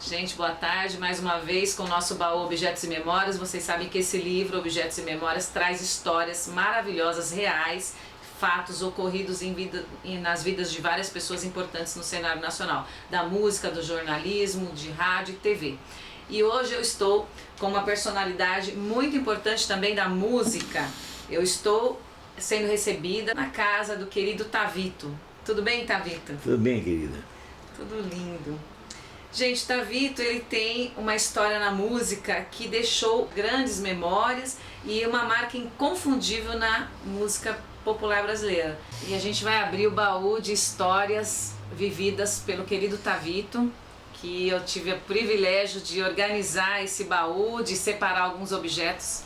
Gente, boa tarde, mais uma vez com o nosso baú Objetos e Memórias. Vocês sabem que esse livro, Objetos e Memórias, traz histórias maravilhosas, reais, fatos ocorridos nas vidas de várias pessoas importantes no cenário nacional, da música, do jornalismo, de rádio e TV. E hoje eu estou com uma personalidade muito importante também da música. Eu estou sendo recebida na casa do querido Tavito. Tudo bem, Tavito? Tudo bem, querida. Tudo lindo. Gente, Tavito, ele tem uma história na música que deixou grandes memórias e uma marca inconfundível na música popular brasileira. E a gente vai abrir o baú de histórias vividas pelo querido Tavito, que eu tive o privilégio de organizar esse baú, de separar alguns objetos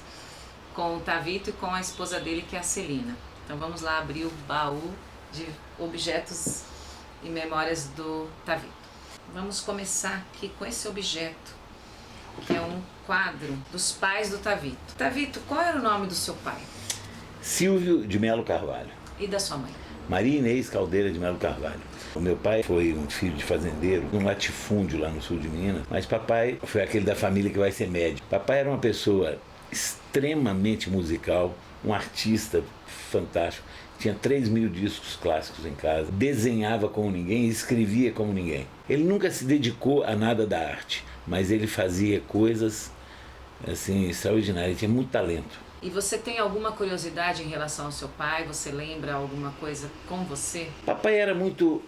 com o Tavito e com a esposa dele, que é a Celina. Então vamos lá abrir o baú de objetos e memórias do Tavito. Vamos começar aqui com esse objeto, que é um quadro dos pais do Tavito. Tavito, qual era o nome do seu pai? Silvio de Melo Carvalho. E da sua mãe? Maria Inês Caldeira de Melo Carvalho. O meu pai foi um filho de fazendeiro, num latifúndio lá no sul de Minas, mas papai foi aquele da família que vai ser médico. Papai era uma pessoa extremamente musical, um artista fantástico, tinha 3.000 discos clássicos em casa, desenhava como ninguém e escrevia como ninguém. Ele nunca se dedicou a nada da arte, mas ele fazia coisas assim extraordinárias, ele tinha muito talento. E você tem alguma curiosidade em relação ao seu pai? Você lembra alguma coisa com você? Papai era muito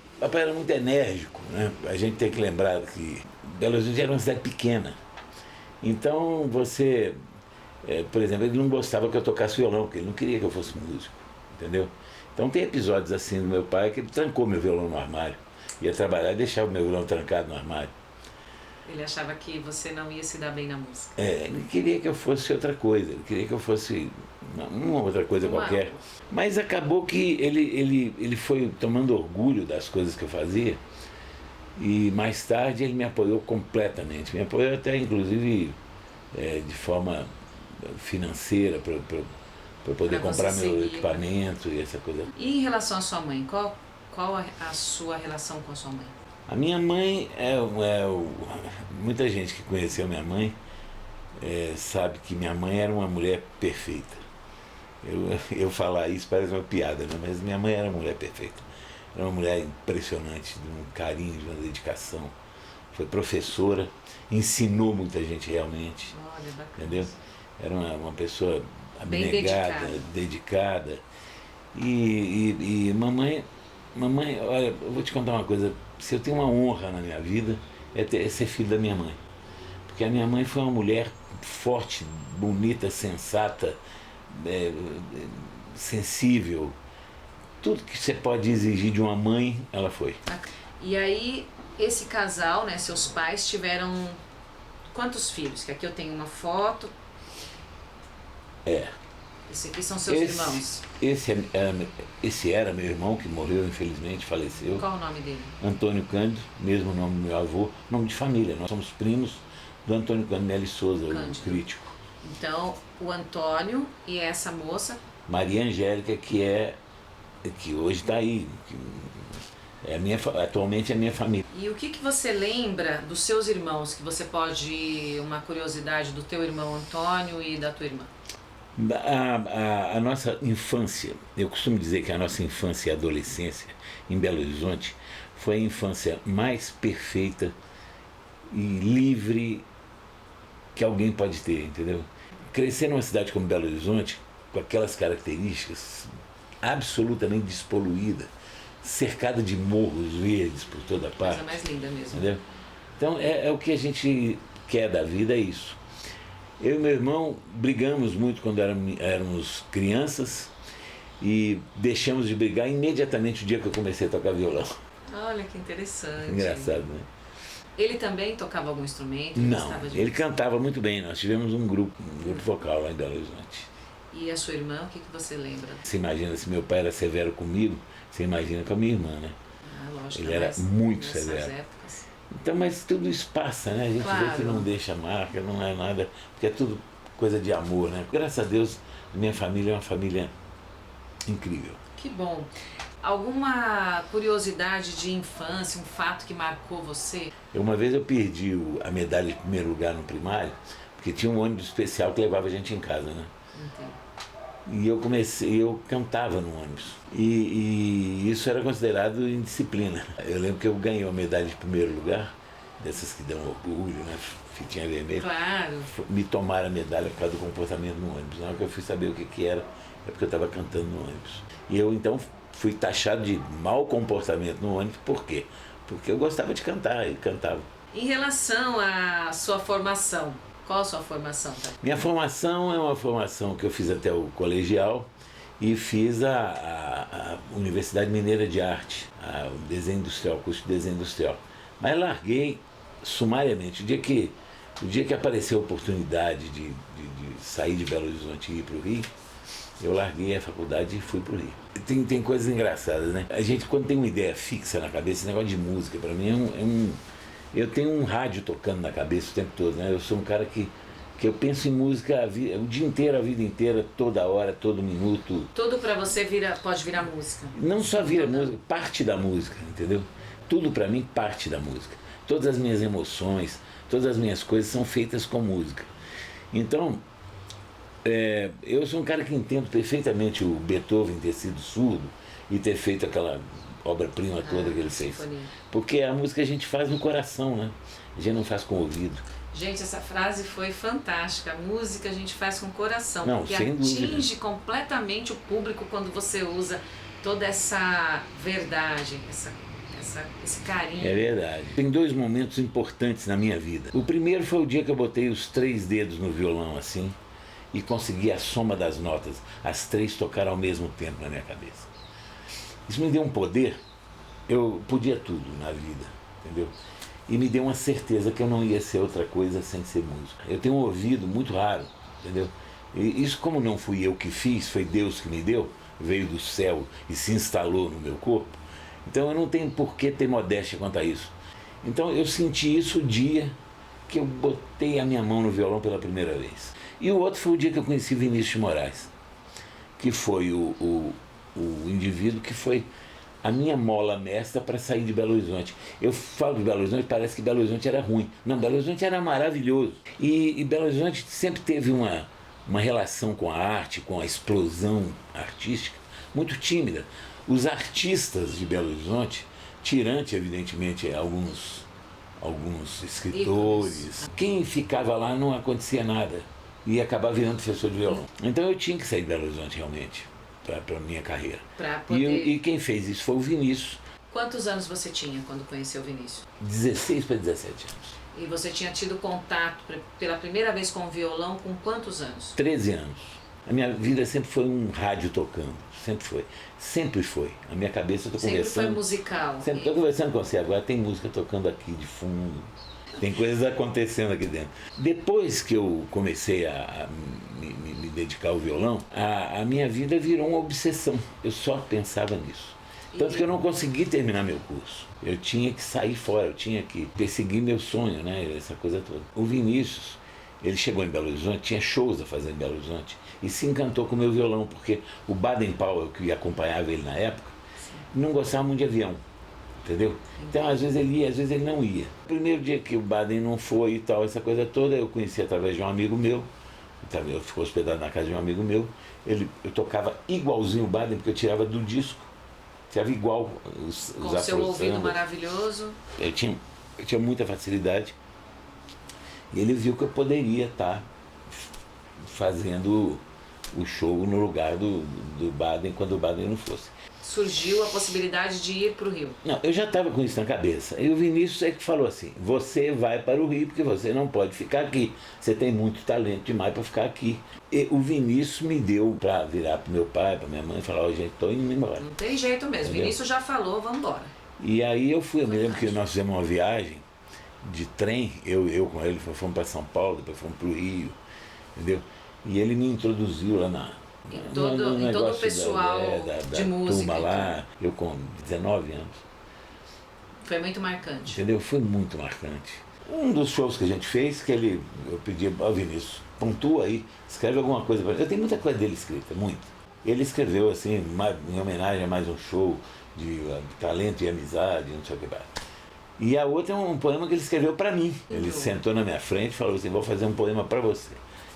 enérgico, né? A gente tem que lembrar que Belo Horizonte era uma cidade pequena. Então você, por exemplo, ele não gostava que eu tocasse violão, porque ele não queria que eu fosse músico, entendeu? Então tem episódios assim do meu pai que ele trancou meu violão no armário. Ia trabalhar e deixava o meu violão trancado no armário. Ele achava que você não ia se dar bem na música. Ele queria que eu fosse outra coisa, ele queria que eu fosse uma outra coisa qualquer. Mas acabou que ele foi tomando orgulho das coisas que eu fazia e mais tarde ele me apoiou completamente. Me apoiou até inclusive de forma financeira para eu poder comprar meu equipamento e essa coisa. E em relação à sua mãe, qual a sua relação com a sua mãe? A minha mãe muita gente que conheceu minha mãe sabe que minha mãe era uma mulher perfeita. Eu falar isso parece uma piada, né? Mas minha mãe era uma mulher perfeita. Era uma mulher impressionante, de um carinho, de uma dedicação. Foi professora, ensinou muita gente realmente. Olha, bacana. Entendeu? Era uma pessoa abnegada, dedicada. E mamãe, olha, eu vou te contar uma coisa. Se eu tenho uma honra na minha vida, é ser filho da minha mãe. Porque a minha mãe foi uma mulher forte, bonita, sensata, sensível. Tudo que você pode exigir de uma mãe, ela foi. E aí, esse casal, né, seus pais tiveram quantos filhos? Que aqui eu tenho uma foto. Esse aqui são seus irmãos. Esse era meu irmão, que morreu, infelizmente, faleceu. Qual o nome dele? Antônio Cândido, mesmo nome do meu avô, nome de família. Nós somos primos do Antônio Cândido Meli Souza, o crítico. Então, o Antônio e essa moça? Maria Angélica, que hoje está aí, atualmente é a minha família. E o que você lembra dos seus irmãos, que você pode, uma curiosidade do teu irmão Antônio e da tua irmã? A nossa infância, eu costumo dizer que a nossa infância e adolescência em Belo Horizonte foi a infância mais perfeita e livre que alguém pode ter, entendeu? Crescer numa cidade como Belo Horizonte, com aquelas características, absolutamente despoluída, cercada de morros verdes por toda parte. Coisa mais linda mesmo. Entendeu? Então é o que a gente quer da vida, é isso. Eu e meu irmão brigamos muito quando éramos crianças e deixamos de brigar imediatamente o dia que eu comecei a tocar violão. Olha que interessante. Engraçado, né? Ele também tocava algum instrumento? Não, ele cantava muito bem. Nós tivemos um grupo vocal lá em Belo Horizonte. E a sua irmã, o que você lembra? Você imagina, se meu pai era severo comigo, você imagina com a minha irmã, né? Lógico. Ele era muito severo. Épocas. Então, mas tudo isso passa, né? A gente vê que não deixa marca, não é nada, porque é tudo coisa de amor, né? Graças a Deus, minha família é uma família incrível. Que bom. Alguma curiosidade de infância, um fato que marcou você? Uma vez eu perdi a medalha de primeiro lugar no primário, porque tinha um ônibus especial que levava a gente em casa, né? Entendi. E eu cantava no ônibus. E isso era considerado indisciplina. Eu lembro que eu ganhei uma medalha de primeiro lugar, dessas que dão orgulho, né? Fitinha vermelha. Claro. Me tomaram a medalha por causa do comportamento no ônibus. Na hora que eu fui saber o que era, é porque eu estava cantando no ônibus. E eu então fui taxado de mau comportamento no ônibus. Por quê? Porque eu gostava de cantar e cantava. Em relação à sua formação, qual a sua formação, tá? Minha formação é uma formação que eu fiz até o colegial e fiz a Universidade Mineira de Arte, o desenho industrial, curso de desenho industrial. Mas larguei sumariamente. O dia que apareceu a oportunidade de sair de Belo Horizonte e ir para o Rio, eu larguei a faculdade e fui para o Rio. Tem coisas engraçadas, né? A gente, quando tem uma ideia fixa na cabeça, esse negócio de música, para mim eu tenho um rádio tocando na cabeça o tempo todo, né? Eu sou um cara que eu penso em música o dia inteiro, a vida inteira, toda hora, todo minuto. Tudo para você pode virar música? Não só vira música, parte da música, entendeu? Tudo para mim parte da música. Todas as minhas emoções, todas as minhas coisas são feitas com música. Então, eu sou um cara que entendo perfeitamente o Beethoven ter sido surdo e ter feito aquela obra-prima toda que ele fez. Porque a música a gente faz no coração, né? A gente não faz com o ouvido. Gente, essa frase foi fantástica. A música a gente faz com o coração. Não, porque sem atinge dúvida. completamente o público quando você usa toda essa verdade, esse carinho. É verdade. Tem 2 momentos importantes na minha vida. O primeiro foi o dia que eu botei os 3 dedos no violão assim e consegui a soma das notas. As 3 tocaram ao mesmo tempo na minha cabeça. Isso me deu um poder. Eu podia tudo na vida, entendeu? E me deu uma certeza que eu não ia ser outra coisa sem ser músico. Eu tenho um ouvido muito raro, entendeu? E isso, como não fui eu que fiz, foi Deus que me deu, veio do céu e se instalou no meu corpo. Então eu não tenho por que ter modéstia quanto a isso. Então eu senti isso o dia que eu botei a minha mão no violão pela primeira vez. E o outro foi o dia que eu conheci Vinícius de Moraes, que foi o indivíduo que foi a minha mola mestra para sair de Belo Horizonte. Eu falo de Belo Horizonte, parece que Belo Horizonte era ruim. Não, Belo Horizonte era maravilhoso. E Belo Horizonte sempre teve uma relação com a arte, com a explosão artística, muito tímida. Os artistas de Belo Horizonte, tirante, evidentemente, alguns escritores, quem ficava lá não acontecia nada. E acabar virando professor de violão. Então eu tinha que sair de Belo Horizonte realmente, para a minha carreira. E quem fez isso foi o Vinícius. Quantos anos você tinha quando conheceu o Vinícius? 16 para 17 anos. E você tinha tido contato pela primeira vez com o violão com quantos anos? 13 anos. A minha vida sempre foi um rádio tocando. Sempre foi. Sempre foi. A minha cabeça eu estou conversando. Sempre foi musical. Sempre estou conversando com você. Agora tem música tocando aqui de fundo. Tem coisas acontecendo aqui dentro. Depois que eu comecei a me dedicar ao violão, a minha vida virou uma obsessão. Eu só pensava nisso. Tanto que eu não consegui terminar meu curso. Eu tinha que sair fora, eu tinha que perseguir meu sonho, né? Essa coisa toda. O Vinícius, ele chegou em Belo Horizonte, tinha shows a fazer em Belo Horizonte, e se encantou com o meu violão, porque o Baden Powell, que acompanhava ele na época, não gostava muito de avião. Entendeu? Então, às vezes ele ia, às vezes ele não ia. O primeiro dia que o Baden não foi e tal, essa coisa toda, eu conheci através de um amigo meu. Eu fiquei hospedado na casa de um amigo meu. Eu tocava igualzinho o Baden, porque eu tirava do disco. Tirava igual os com seu ouvido maravilhoso. Eu tinha muita facilidade. E ele viu que eu poderia estar fazendo o show no lugar do Baden, quando o Baden não fosse. Surgiu a possibilidade de ir para o Rio. Não, eu já estava com isso na cabeça. E o Vinícius é que falou assim, você vai para o Rio porque você não pode ficar aqui. Você tem muito talento demais para ficar aqui. E o Vinícius me deu para virar para meu pai, para minha mãe e falar, gente, estou indo embora. Não tem jeito mesmo. Entendeu? Vinícius já falou, vamos embora. E aí eu fui, eu me lembro que nós fizemos uma viagem de trem, eu com ele, fomos para São Paulo, depois fomos para o Rio, entendeu? E ele me introduziu lá em todo o pessoal de música. Turma lá, eu com 19 anos. Foi muito marcante. Entendeu? Foi muito marcante. Um dos shows que a gente fez, que eu pedi ao Vinícius, pontua aí, escreve alguma coisa para ele. Eu tenho muita coisa dele escrita, muito. Ele escreveu assim, em homenagem a mais um show de talento e amizade, não sei o que mais. E a outra é um poema que ele escreveu para mim. Ele sentou na minha frente e falou assim, vou fazer um poema para você.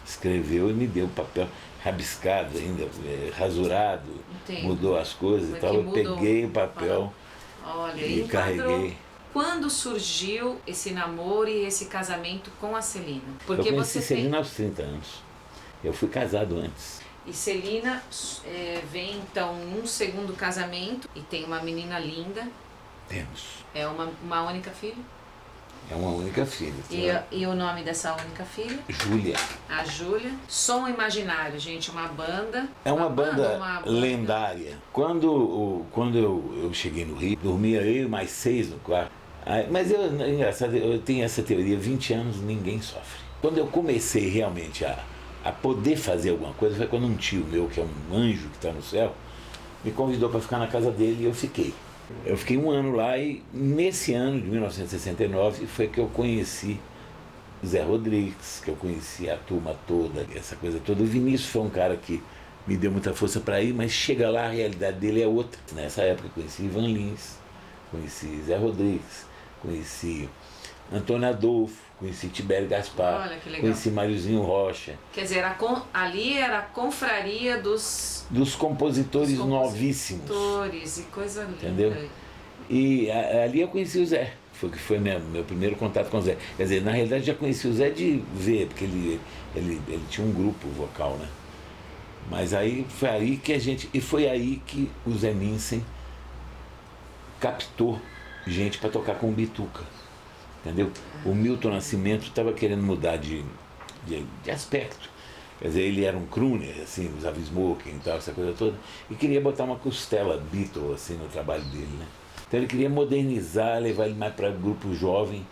Escreveu e me deu o papel rabiscado ainda, rasurado, mudou as coisas e tal. Eu peguei o papel. Olha, e carreguei. Quando surgiu esse namoro e esse casamento com a Celina? Porque eu conheci Celina aos 30 anos. Eu fui casado antes. E Celina vem então num segundo casamento e tem uma menina linda. Temos. É uma única filha? É uma única filha. E o nome dessa única filha? Júlia. A Júlia. Som Imaginário, gente, uma banda. É uma banda lendária. Quando eu cheguei no Rio, dormia eu e mais 6 no quarto. Mas engraçado, eu tenho essa teoria, 20 anos ninguém sofre. Quando eu comecei realmente a poder fazer alguma coisa, foi quando um tio meu, que é um anjo que está no céu, me convidou para ficar na casa dele e eu fiquei. Eu fiquei 1 ano lá e nesse ano de 1969 foi que eu conheci Zé Rodrigues, que eu conheci a turma toda, essa coisa toda. O Vinícius foi um cara que me deu muita força para ir, mas chega lá, a realidade dele é outra. Nessa época eu conheci Ivan Lins, conheci Zé Rodrigues, conheci Antônio Adolfo, conheci Tibério Gaspar, conheci Máriozinho Rocha. Quer dizer, ali era a confraria dos compositores novíssimos. Compositores e coisa linda. Entendeu? E ali eu conheci o Zé, que foi meu primeiro contato com o Zé. Quer dizer, na realidade já conheci o Zé de ver, porque ele tinha um grupo vocal, né? Mas aí foi aí que foi aí que o Zé Minsen captou gente para tocar com o Bituca. Entendeu? O Milton Nascimento estava querendo mudar de aspecto. Quer dizer, ele era um crooner, assim, usava smoking e tal, essa coisa toda, e queria botar uma costela Beatle, assim, no trabalho dele, né? Então ele queria modernizar, levar ele mais para grupo jovem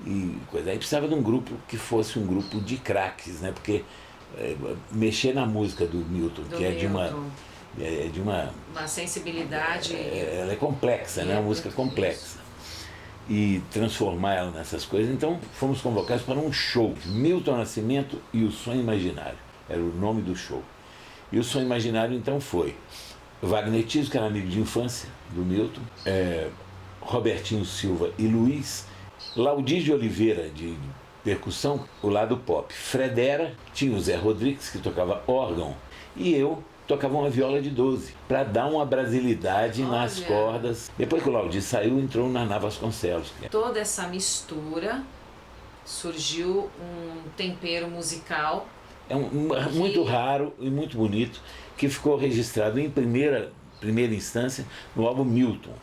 e coisa. Aí precisava de um grupo que fosse um grupo de craques, né? Porque mexer na música do Milton, que é de uma sensibilidade. Ela é complexa, né? É uma música complexa. E transformar ela nessas coisas. Então fomos convocados para um show, Milton Nascimento e o Sonho Imaginário, era o nome do show. E o Sonho Imaginário então foi Wagner Tiso, que era amigo de infância do Milton, Robertinho Silva e Luiz, Laudi de Oliveira de percussão, o lado pop, Fredera, tinha o Zé Rodrigues que tocava órgão e eu tocava uma viola de 12, para dar uma brasilidade nas cordas. Depois que o Laudi saiu, entrou o Naná Vasconcelos. Toda essa mistura surgiu um tempero musical. Muito raro e muito bonito, que ficou registrado em primeira instância no álbum Milton,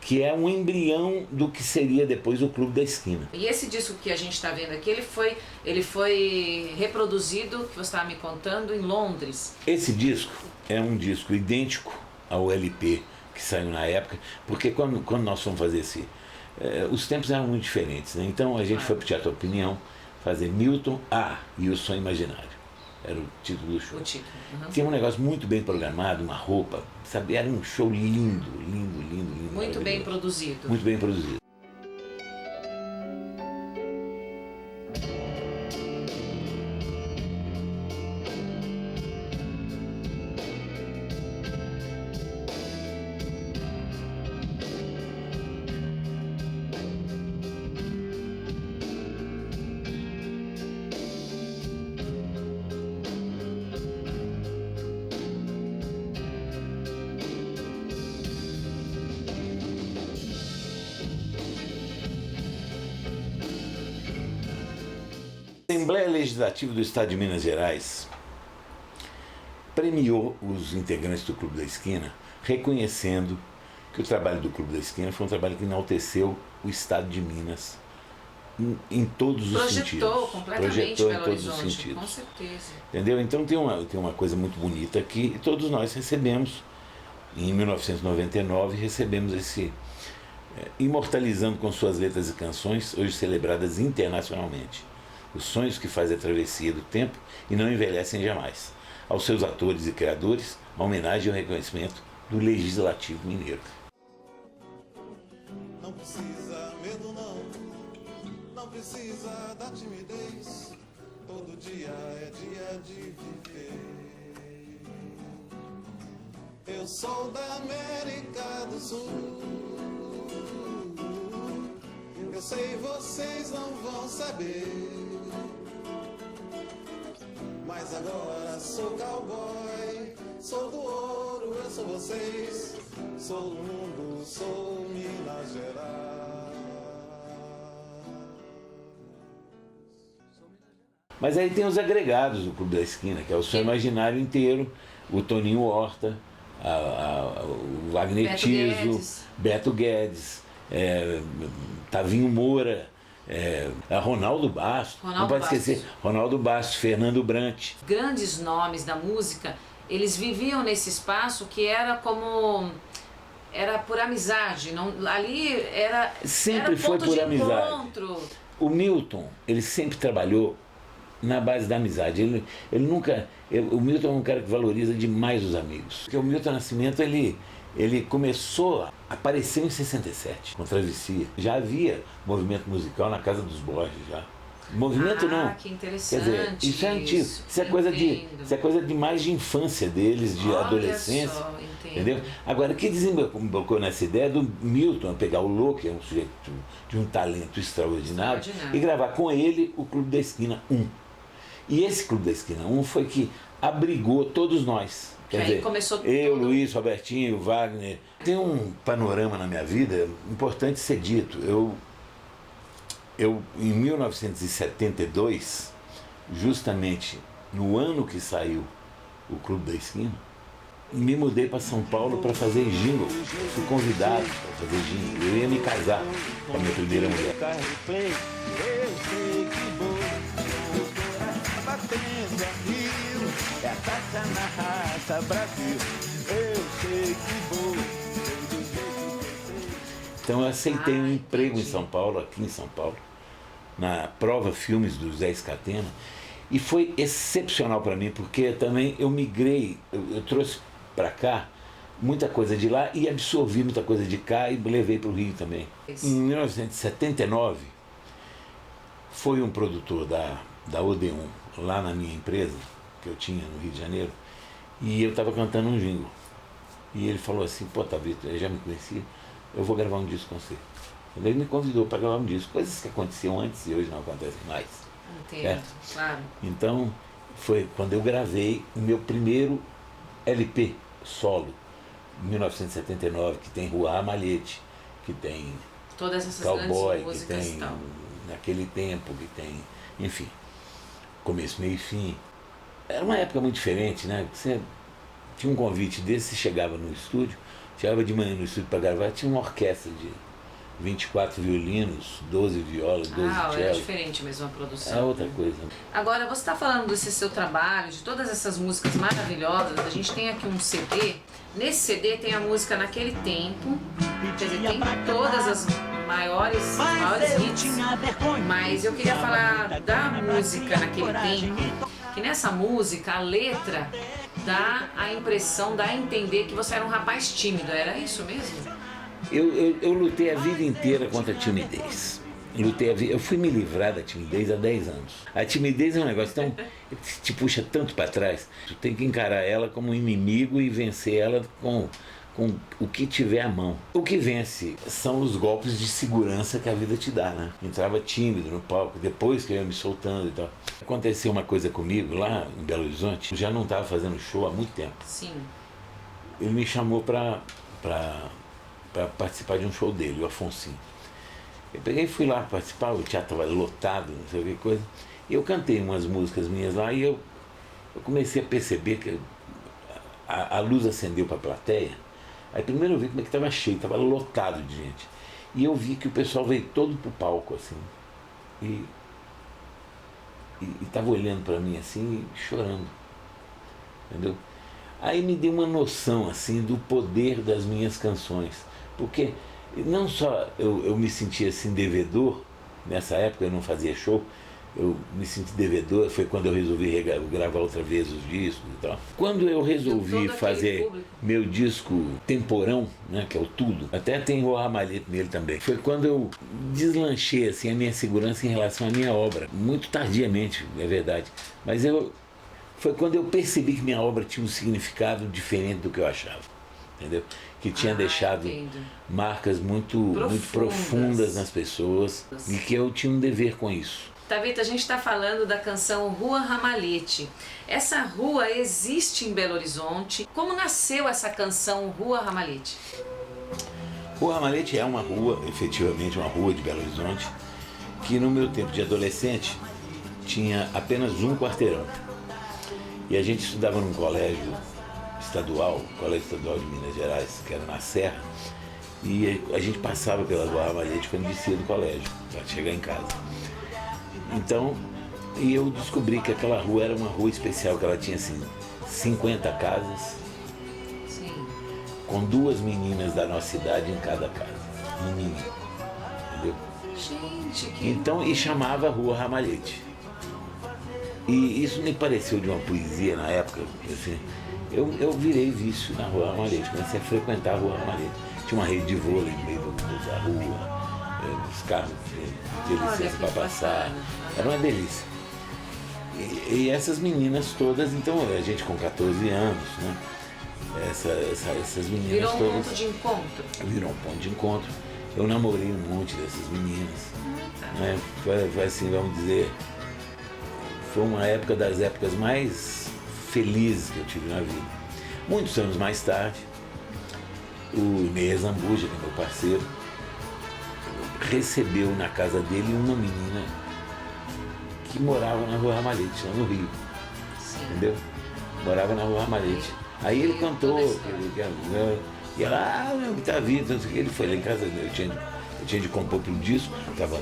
que é um embrião do que seria depois o Clube da Esquina. E esse disco que a gente está vendo aqui, ele foi reproduzido, que você estava me contando, em Londres. Esse disco é um disco idêntico ao LP que saiu na época, porque quando nós fomos fazer os tempos eram muito diferentes, né? Então a gente foi para o Teatro Opinião fazer Milton e o Sonho Imaginário. Era o título do show. Tinha um negócio muito bem programado, uma roupa, sabe? Era um show lindo, lindo, lindo, lindo. Muito bem produzido. Muito bem produzido. A Assembleia Legislativa do Estado de Minas Gerais premiou os integrantes do Clube da Esquina, reconhecendo que o trabalho do Clube da Esquina foi um trabalho que enalteceu o Estado de Minas em todos os sentidos. Projetou em todos os Horizonte, sentidos. com certeza. Entendeu? Então tem uma coisa muito bonita que todos nós recebemos. Em 1999 recebemos esse imortalizando com suas letras e canções, hoje celebradas internacionalmente. Os sonhos que fazem a travessia do tempo e não envelhecem jamais. Aos seus atores e criadores, a homenagem e o reconhecimento do Legislativo Mineiro. Não precisa medo não precisa da timidez, todo dia é dia de viver. Eu sou da América do Sul. Eu sei vocês não vão saber, mas agora sou cowboy, sou do ouro, eu sou vocês, sou do mundo, sou Minas Gerais. Mas aí tem os agregados do Clube da Esquina, que é o Som Imaginário inteiro, o Toninho Horta, o Wagner Beto Tiso, Guedes. Beto Guedes, Tavinho Moura, Ronaldo Bastos, não Ronaldo pode Bastos. esquecer, Ronaldo Bastos, Fernando Brant. Grandes nomes da música, eles viviam nesse espaço que era como... Era por amizade, não, ali era, Sempre era foi ponto por de amizade. encontro. O Milton, ele sempre trabalhou na base da amizade. Ele nunca... O Milton é um cara que valoriza demais os amigos. Porque o Milton Nascimento, ele começou a aparecer em 67, com Travessia. Já havia movimento musical na Casa dos Borges, já. Movimento não. Que Quer interessante. dizer, isso é antigo. Isso é coisa de mais de infância deles, de Olha adolescência. só, entendo. Entendeu? Agora, o que desembocou nessa ideia do Milton pegar o Lô, que é um sujeito de um talento extraordinário, e gravar com ele o Clube da Esquina 1. E esse Clube da Esquina 1 foi que abrigou todos nós. Quer dizer, começou eu, tudo. Luiz, Robertinho, Wagner. Tem um panorama na minha vida importante ser dito. Eu, em 1972, justamente no ano que saiu o Clube da Esquina, me mudei para São Paulo para fazer jingle. Fui convidado para fazer jingle. Eu ia me casar com a minha primeira mulher. Então eu aceitei um emprego em São Paulo, aqui em São Paulo, na Prova Filmes do Zé Escatena, e foi excepcional para mim, porque também eu migrei, eu trouxe para cá muita coisa de lá e absorvi muita coisa de cá e levei para o Rio também. Em 1979, foi um produtor da Odeon, lá na minha empresa, que eu tinha no Rio de Janeiro, e eu estava cantando um jingle. E ele falou assim, pô, Vitor, eu já me conhecia, eu vou gravar um disco com você. Ele me convidou para gravar um disco, coisas que aconteciam antes e hoje não acontecem mais. Entendo, certo? claro. Então, foi quando eu gravei o meu primeiro LP solo, em 1979, que tem Rua Ramalhete, que tem Todas essas Cowboy, grandes que músicas tem e tal. Naquele Tempo, que tem, enfim, começo, meio e fim. Era uma época muito diferente, né? Você tinha um convite desse, você chegava no estúdio, chegava de manhã no estúdio para gravar, tinha uma orquestra de 24 violinos, 12 violas, 12 Era cellos. diferente mesmo a produção. É outra coisa. Agora, você está falando desse seu trabalho, de todas essas músicas maravilhosas. A gente tem aqui um CD. Nesse CD tem a música Naquele Tempo. Quer dizer, tem todas as maiores hits. Mas eu queria falar da música Naquele Tempo. Que nessa música, a letra dá a impressão, dá a entender que você era um rapaz tímido. Era isso mesmo? Eu lutei a vida inteira contra a timidez. Eu fui me livrar da timidez há 10 anos. A timidez é um negócio tão, te puxa tanto para trás. Tu tem que encarar ela como um inimigo e vencer ela com o que tiver à mão. O que vence são os golpes de segurança que a vida te dá, né? Entrava tímido no palco, depois que eu ia me soltando e tal. Aconteceu uma coisa comigo lá em Belo Horizonte, eu já não estava fazendo show há muito tempo. Sim. Ele me chamou para participar de um show dele, o Afonsinho. Eu peguei e fui lá participar, o teatro estava lotado, não sei o que coisa. E eu cantei umas músicas minhas lá e eu comecei a perceber que a luz acendeu para a plateia. Aí primeiro eu vi como é que estava cheio, estava lotado de gente. E eu vi que o pessoal veio todo pro palco, assim. E estava olhando para mim assim, e chorando. Entendeu? Aí me deu uma noção assim do poder das minhas canções, porque não só eu me sentia assim devedor, nessa época eu não fazia show, eu me senti devedor, foi quando eu resolvi gravar outra vez os discos e tal. Quando eu resolvi fazer meu disco Temporão, né, que é o Tudo, até tem o Ramalhete nele também, foi quando eu deslanchei assim, a minha segurança em relação à minha obra, muito tardiamente, é verdade, mas foi quando eu percebi que minha obra tinha um significado diferente do que eu achava. entendeu? Que tinha deixado entendo. marcas muito profundas nas pessoas e que eu tinha um dever com isso. Tavita, a gente está falando da canção Rua Ramalhete. Essa rua existe em Belo Horizonte. Como nasceu essa canção Rua Ramalhete? Rua Ramalhete é uma rua, efetivamente uma rua de Belo Horizonte, que no meu tempo de adolescente tinha apenas um quarteirão. E a gente estudava num colégio estadual, Colégio Estadual de Minas Gerais, que era na Serra, e a gente passava pela Rua Ramalhete quando descia do colégio, para chegar em casa. Então, e eu descobri que aquela rua era uma rua especial, que ela tinha assim 50 casas, Sim. com 2 meninas da nossa idade em cada casa, um menino, entendeu? Gente, que... Então, e chamava Rua Ramalhete. E isso me pareceu de uma poesia na época, assim, eu virei vício na Rua Ramalhete, comecei a frequentar a Rua Ramalhete. Tinha uma rede de vôlei no meio da rua, os carros de licença para passar, era uma delícia. E essas meninas todas, então a gente com 14 anos, né? Essas meninas virou um todas... ponto de encontro. Virou um ponto de encontro. Eu namorei um monte dessas meninas. Né? Foi assim, vamos dizer, foi uma época das épocas mais felizes que eu tive na vida. Muitos anos mais tarde, o Ney Zambuja, que é meu parceiro, recebeu na casa dele uma menina que morava na Rua Ramalhete, lá no Rio. Sim. Entendeu? Morava na Rua Ramalhete. Aí ele cantou, e ela, meu, tá vindo, não sei o que, ele foi lá em casa, eu tinha de compor pro disco, tava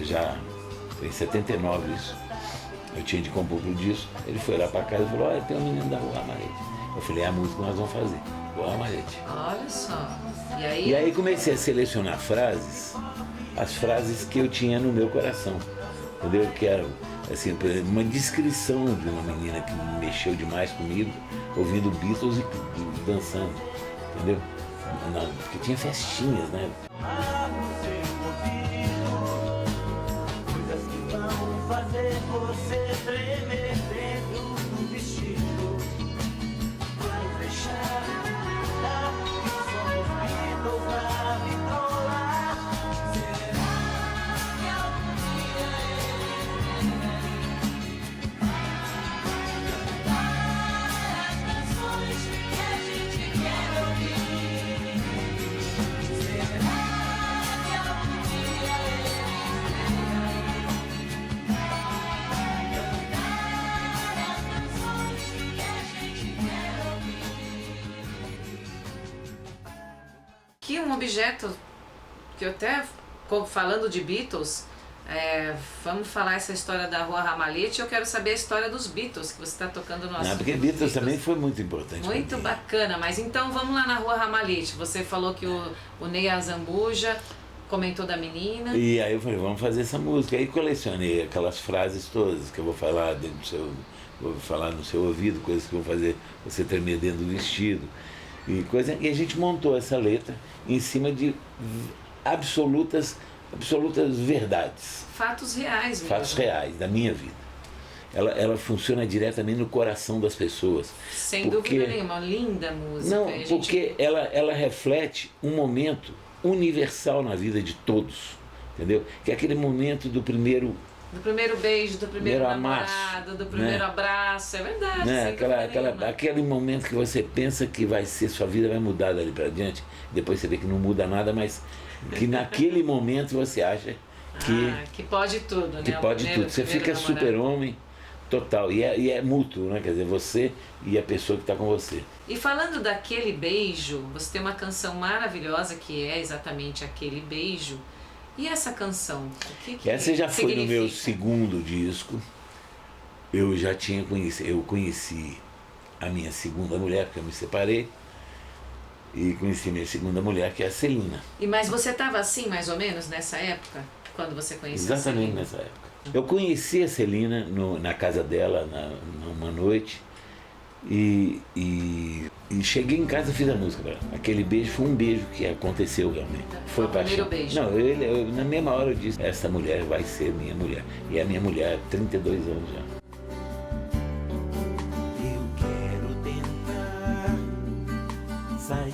já, foi em 79 isso, eu tinha de compor pro disco, ele foi lá pra casa e falou, olha, tem um menino da Rua Ramalhete. Eu falei, é a música que nós vamos fazer, Rua Ramalhete. Olha só. E aí comecei a selecionar frases, as frases que eu tinha no meu coração, entendeu? Que era assim, uma descrição de uma menina que mexeu demais comigo, ouvindo Beatles e dançando, entendeu? Porque tinha festinhas, né? Coisas que vão fazer você tremer dentro do vestido. Vamos deixar que somos Beatles na vitrola. Será que algum dia cantar as canções que a gente quer ouvir? Será que algum dia cantar as canções que a gente quer ouvir? Que um objeto que eu até, falando de Beatles, vamos falar essa história da Rua Ramalhete. Eu quero saber a história dos Beatles, que você está tocando no assunto. Porque Beatles também foi muito importante. Muito bacana, mas então vamos lá na Rua Ramalhete. Você falou que o Ney Zambuja comentou da menina. E aí eu falei, vamos fazer essa música. Aí colecionei aquelas frases todas que eu vou falar dentro do seu, vou falar no seu ouvido, coisas que vão fazer você tremer dentro do vestido. E a gente montou essa letra em cima de absolutas verdades. Fatos reais mesmo. Fatos reais da minha vida. Ela funciona diretamente no coração das pessoas. Sem dúvida nenhuma, linda música. Não, porque ela reflete um momento universal na vida de todos, entendeu? Que é aquele momento do primeiro beijo, do primeiro amasso, namorado, do primeiro abraço, é verdade. Né? Aquele momento que você pensa que vai ser, sua vida vai mudar dali para diante, depois você vê que não muda nada, mas que naquele momento você acha que pode tudo, né? Que pode tudo. Você fica super-homem total. E é mútuo, né? Quer dizer, você e a pessoa que está com você. E falando daquele beijo, você tem uma canção maravilhosa que é exatamente Aquele Beijo. E essa canção? O que essa já foi significa? no meu segundo disco. Eu já tinha eu conheci a minha segunda mulher, porque eu me separei. E conheci minha segunda mulher, que é a Celina. Mas você estava assim, mais ou menos, nessa época? Quando você conheceu Exatamente a Celina? nessa época. Eu conheci a Celina na casa dela, numa noite. E cheguei em casa e fiz a música pra ela. Aquele beijo foi um beijo que aconteceu realmente. Foi o primeiro paixão. beijo. Não, na mesma hora eu disse, essa mulher vai ser minha mulher. E é minha mulher há 32 anos já. Eu quero tentar sair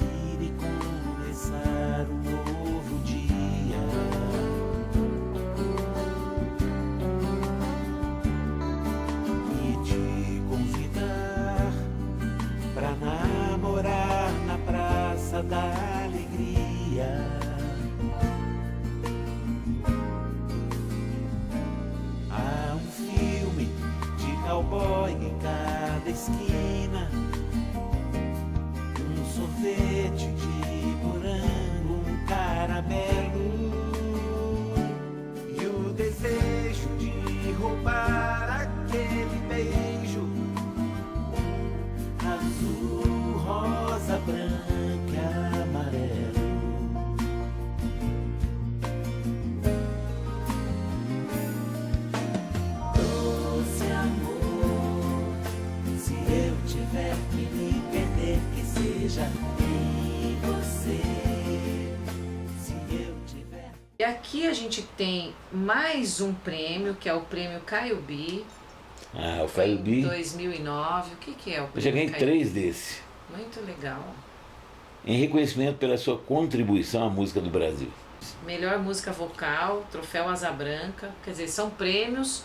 cowboy em cada esquina, um sorvete de morango, um caramelo e o desejo de roubar aquele beijo azul, rosa, branco e amarelo. Doce amor, se eu tiver que me perder, que seja em você. Se eu tiver. E aqui a gente tem mais um prêmio, que é o prêmio Caio B. Ah, o Foi Caio em B. 2009. O que é o prêmio Eu já ganhei Caio 3 B? desse, Muito legal. em reconhecimento pela sua contribuição à música do Brasil. Melhor música vocal, troféu Asa Branca. Quer dizer, são prêmios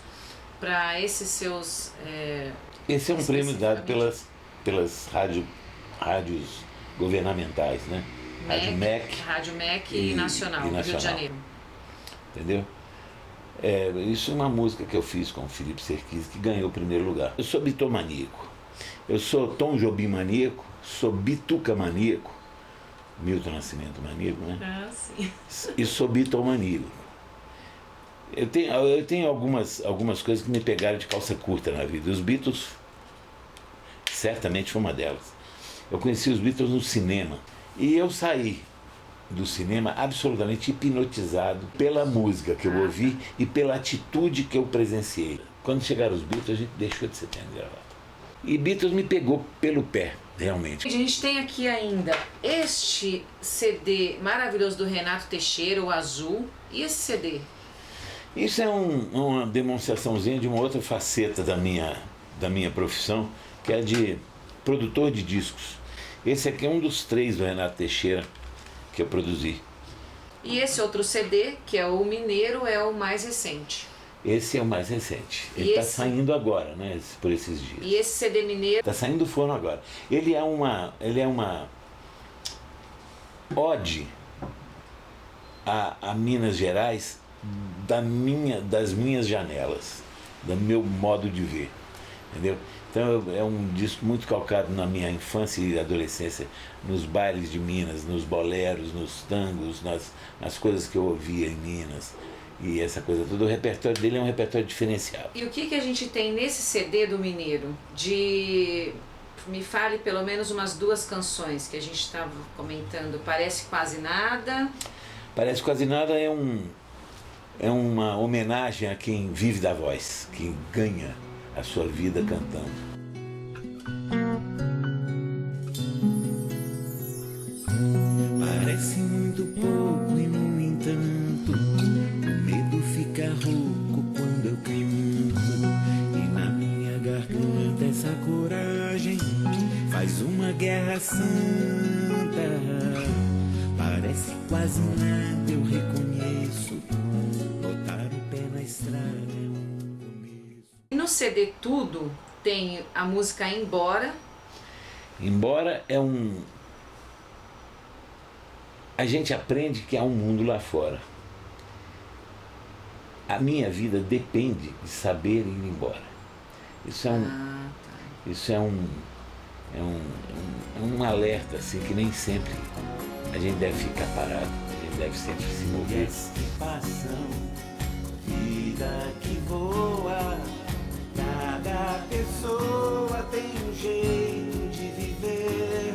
para esses seus... Esse é um prêmio dado Especificamente. pelas rádios governamentais, né? Rádio MEC, Rádio MEC e- e Nacional, e do Rio de Nacional. Janeiro. entendeu? Isso é uma música que eu fiz com o Felipe Serquis, que ganhou o primeiro lugar. Eu sou bitomaníaco. Eu sou Tom Jobim maníaco, sou bituca maníaco, Milton Nascimento maníaco, né? Ah, sim. E sou bitomaníaco. Eu tenho algumas coisas que me pegaram de calça curta na vida. Os Beatles, certamente foi uma delas. Eu conheci os Beatles no cinema e eu saí do cinema absolutamente hipnotizado pela música que eu ouvi e pela atitude que eu presenciei. Quando chegaram os Beatles, a gente deixou de ser tendo gravata. E Beatles me pegou pelo pé, realmente. A gente tem aqui ainda este CD maravilhoso do Renato Teixeira, o Azul, e esse CD. Isso é uma demonstraçãozinha de uma outra faceta da minha profissão, que é de produtor de discos. Esse aqui é um dos 3 do Renato Teixeira que eu produzi. E esse outro CD, que é o Mineiro, é o mais recente. Esse é o mais recente. E Ele está esse? saindo agora, né? Por esses dias. E esse CD Mineiro, Está saindo do forno agora. Ele é uma ode a Minas Gerais das minhas janelas, do meu modo de ver, entendeu? Então é um disco muito calcado na minha infância e adolescência, nos bailes de Minas, nos boleros, nos tangos, nas coisas que eu ouvia em Minas. E essa coisa toda, o repertório dele é um repertório diferenciado. e o que a gente tem nesse CD do Mineiro? Me fale pelo menos umas 2 canções que a gente estava comentando. Parece Quase Nada. Parece Quase Nada é uma homenagem a quem vive da voz, quem ganha a sua vida cantando. Parece muito pouco e no entanto o medo fica rouco quando eu canto e na minha garganta essa coragem faz uma guerra santa. Parece quase nada, eu reconheço. Botar o pé na estrada é um começo. E no CD Tudo tem a música Embora. Embora a gente aprende que há um mundo lá fora. A minha vida depende de saber ir embora. Isso é um alerta assim, que nem sempre a gente deve ficar parado, a gente deve sempre se mover. Que passam, vida que voa, cada pessoa tem um jeito de viver.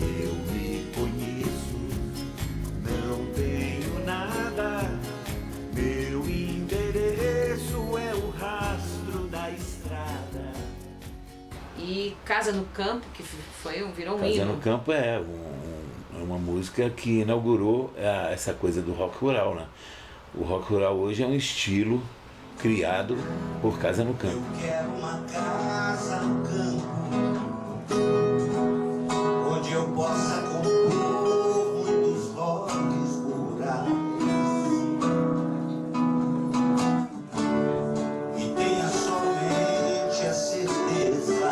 Eu me conheço, não tenho nada, meu endereço é o rastro da estrada. E Casa no Campo, que virou um Casa hino. no Campo é uma música que inaugurou essa coisa do rock rural, né? O rock rural hoje é um estilo criado por Casa no Campo. Eu quero uma casa no campo, onde eu possa compor muitos rocks rurais e tenha somente a certeza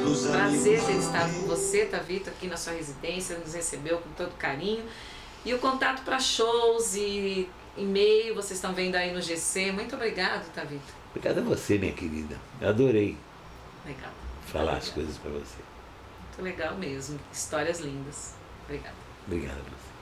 dos Prazer ter amigos estado com você, Tavito, aqui na sua residência, nos recebeu com todo carinho. E o contato para shows e e-mail, vocês estão vendo aí no GC. Muito obrigado, Tavito. Obrigado a você, minha querida. Eu adorei Legal. falar as coisas para você. Muito legal mesmo. Histórias lindas. Obrigada. Obrigado a você.